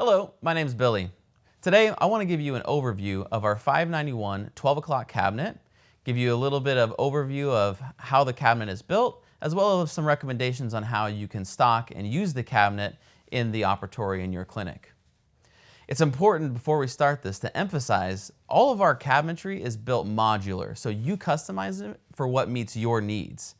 Hello, my name's Billy. Today I want to give you an overview of our 591 12 o'clock cabinet, give you a little bit of overview of how the cabinet is built, as well as some recommendations on how you can stock and use the cabinet in the operatory in your clinic. It's important before we start this to emphasize all of our cabinetry is built modular, so you customize it for what meets your needs.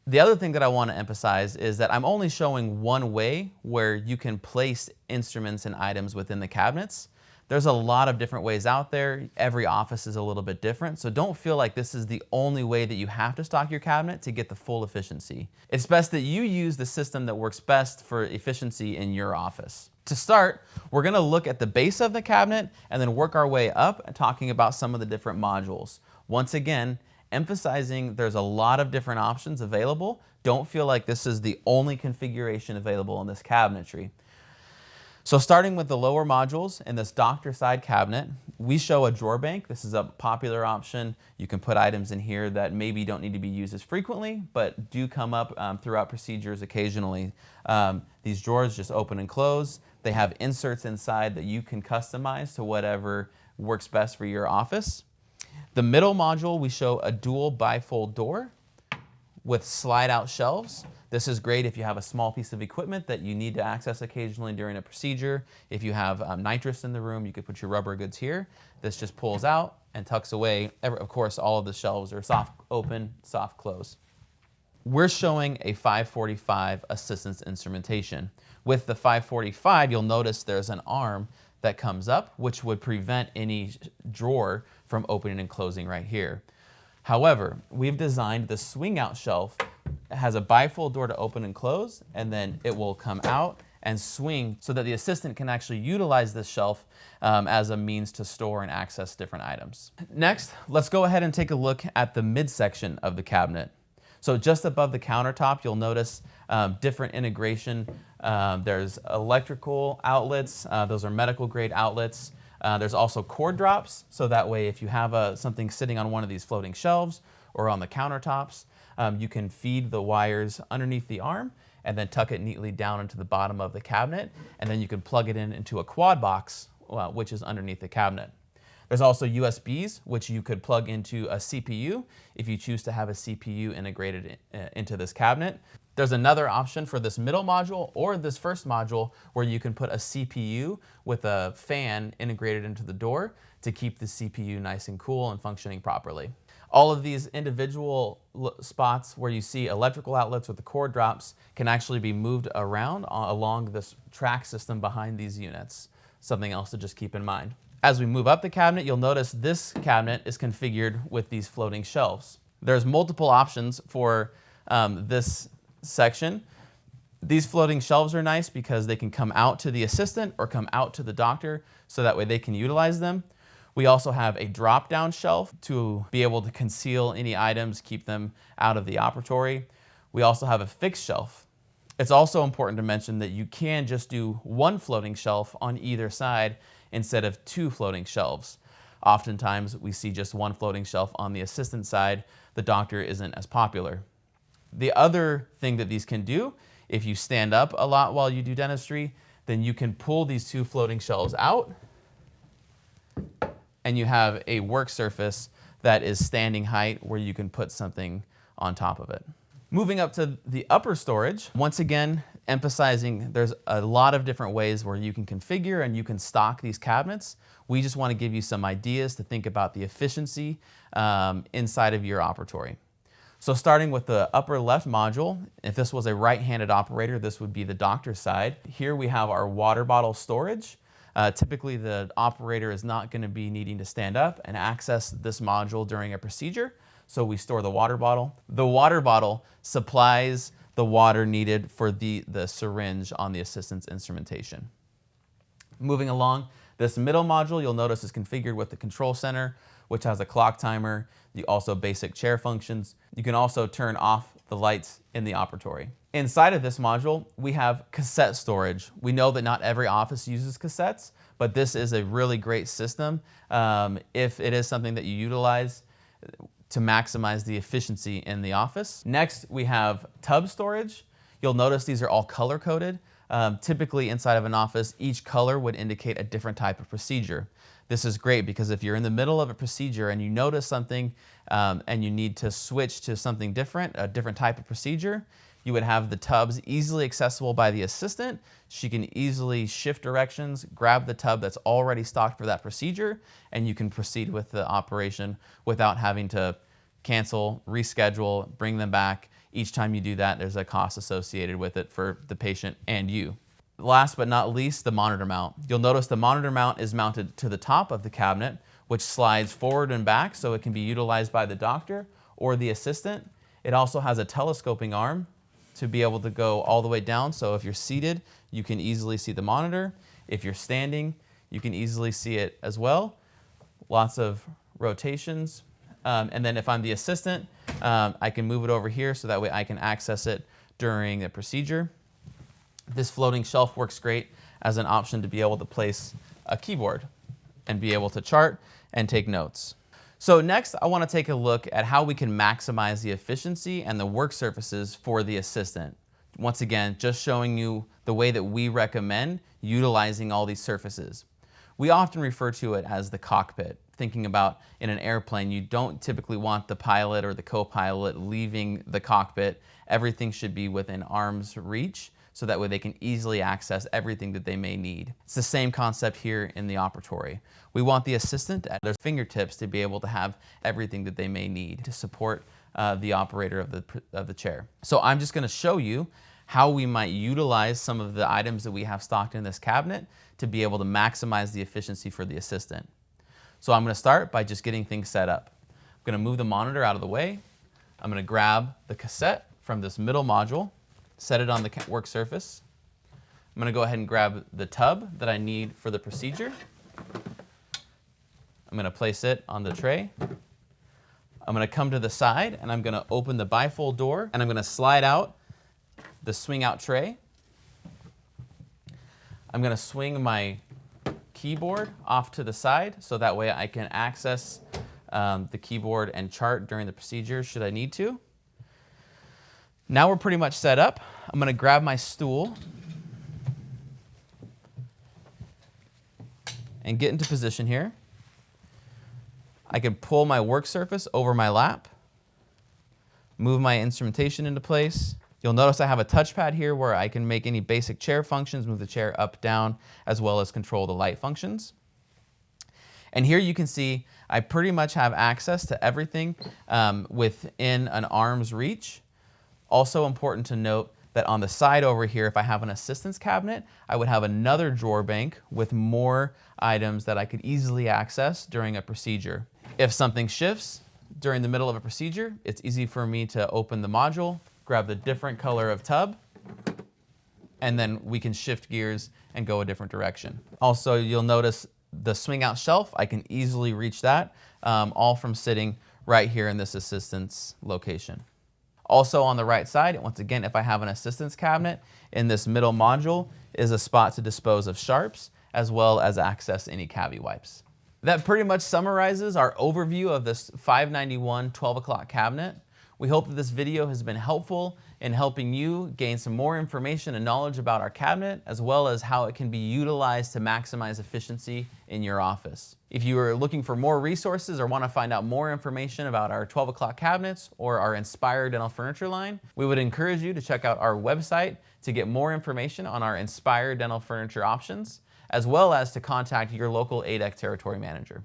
The other thing that I want to emphasize is that I'm only showing one way where you can place instruments and items within the cabinets. There's a lot of different ways out there. Every office is a little bit different, so don't feel like this is the only way that you have to stock your cabinet to get the full efficiency. It's best that you use the system that works best for efficiency in your office. To start, we're going to look at the base of the cabinet and then work our way up, talking about some of the different modules. Once again, emphasizing there's a lot of different options available. Don't feel like this is the only configuration available in this cabinetry. So starting with the lower modules in this doctor side cabinet, we show a drawer bank. This is a popular option. You can put items in here that maybe don't need to be used as frequently, but do come up throughout procedures occasionally. These drawers just open and close. They have inserts inside that you can customize to whatever works best for your office. The middle module, we show a dual bifold door with slide out shelves. This is great if you have a small piece of equipment that you need to access occasionally during a procedure. If you have nitrous in the room, you could put your rubber goods here. This just pulls out and tucks away. Of course, all of the shelves are soft open, soft close. We're showing a 545 assistance instrumentation. With the 545, you'll notice there's an arm that comes up, which would prevent any drawer from opening and closing right here. However, we've designed the swing out shelf. It has a bifold door to open and close, and then it will come out and swing so that the assistant can actually utilize this shelf as a means to store and access different items. Next, let's go ahead and take a look at the midsection of the cabinet. So just above the countertop, you'll notice different integration. There's electrical outlets. Those are medical grade outlets. There's also cord drops, so that way if you have something sitting on one of these floating shelves or on the countertops, you can feed the wires underneath the arm and then tuck it neatly down into the bottom of the cabinet, and then you can plug it into a quad box, which is underneath the cabinet. There's also USBs, which you could plug into a CPU if you choose to have a CPU integrated into this cabinet. There's another option for this middle module or this first module where you can put a CPU with a fan integrated into the door to keep the CPU nice and cool and functioning properly. All of these individual spots where you see electrical outlets with the cord drops can actually be moved around along this track system behind these units. Something else to just keep in mind. As we move up the cabinet, you'll notice this cabinet is configured with these floating shelves. There's multiple options for this section. These floating shelves are nice because they can come out to the assistant or come out to the doctor, so that way they can utilize them. We also have a drop-down shelf to be able to conceal any items, keep them out of the operatory. We also have a fixed shelf. It's also important to mention that you can just do one floating shelf on either side instead of two floating shelves. Oftentimes we see just one floating shelf on the assistant side. The doctor isn't as popular. The other thing that these can do, if you stand up a lot while you do dentistry, then you can pull these two floating shelves out and you have a work surface that is standing height where you can put something on top of it. Moving up to the upper storage, once again, emphasizing there's a lot of different ways where you can configure and you can stock these cabinets. We just want to give you some ideas to think about the efficiency inside of your operatory. So starting with the upper left module, if this was a right-handed operator, this would be the doctor's side. Here we have our water bottle storage. Typically the operator is not going to be needing to stand up and access this module during a procedure, so we store the water bottle. The water bottle supplies the water needed for the syringe on the assistant's instrumentation. Moving along, this middle module you'll notice is configured with the control center, which has a clock timer, also basic chair functions. You can also turn off the lights in the operatory. Inside of this module, we have cassette storage. We know that not every office uses cassettes, but this is a really great system if it is something that you utilize to maximize the efficiency in the office. Next, we have tub storage. You'll notice these are all color-coded. Typically inside of an office, each color would indicate a different type of procedure. This is great because if you're in the middle of a procedure and you notice something and you need to switch to something different, a different type of procedure, you would have the tubs easily accessible by the assistant. She can easily shift directions, grab the tub that's already stocked for that procedure, and you can proceed with the operation without having to cancel, reschedule, bring them back. Each time you do that, there's a cost associated with it for the patient and you. Last but not least, the monitor mount. You'll notice the monitor mount is mounted to the top of the cabinet, which slides forward and back so it can be utilized by the doctor or the assistant. It also has a telescoping arm to be able to go all the way down. So if you're seated, you can easily see the monitor. If you're standing, you can easily see it as well. Lots of rotations. And then if I'm the assistant, I can move it over here so that way I can access it during the procedure. This floating shelf works great as an option to be able to place a keyboard and be able to chart and take notes. So next, I want to take a look at how we can maximize the efficiency and the work surfaces for the assistant. Once again, just showing you the way that we recommend utilizing all these surfaces. We often refer to it as the cockpit. Thinking about in an airplane, you don't typically want the pilot or the co-pilot leaving the cockpit. Everything should be within arm's reach, so that way they can easily access everything that they may need. It's the same concept here in the operatory. We want the assistant at their fingertips to be able to have everything that they may need to support the operator of the chair. So I'm just gonna show you how we might utilize some of the items that we have stocked in this cabinet to be able to maximize the efficiency for the assistant. So I'm gonna start by just getting things set up. I'm gonna move the monitor out of the way. I'm gonna grab the cassette from this middle module, set it on the work surface. I'm gonna go ahead and grab the tub that I need for the procedure. I'm gonna place it on the tray. I'm gonna come to the side and I'm gonna open the bifold door and I'm gonna slide out the swing out tray. I'm gonna swing my keyboard off to the side so that way I can access the keyboard and chart during the procedure should I need to. Now we're pretty much set up. I'm gonna grab my stool and get into position here. I can pull my work surface over my lap, move my instrumentation into place. You'll notice I have a touchpad here where I can make any basic chair functions, move the chair up, down, as well as control the light functions. And here you can see I pretty much have access to everything within an arm's reach. Also important to note that on the side over here, if I have an assistance cabinet, I would have another drawer bank with more items that I could easily access during a procedure. If something shifts during the middle of a procedure, it's easy for me to open the module, grab the different color of tub, and then we can shift gears and go a different direction. Also, you'll notice the swing out shelf. I can easily reach that, all from sitting right here in this assistance location. Also on the right side, once again, if I have an assistance cabinet, in this middle module is a spot to dispose of sharps, as well as access any cavi wipes. That pretty much summarizes our overview of this 591 12 o'clock cabinet. We hope that this video has been helpful in helping you gain some more information and knowledge about our cabinet, as well as how it can be utilized to maximize efficiency in your office. If you are looking for more resources or want to find out more information about our 12 o'clock cabinets or our Inspire dental furniture line, we would encourage you to check out our website to get more information on our Inspire dental furniture options, as well as to contact your local A-dec territory manager.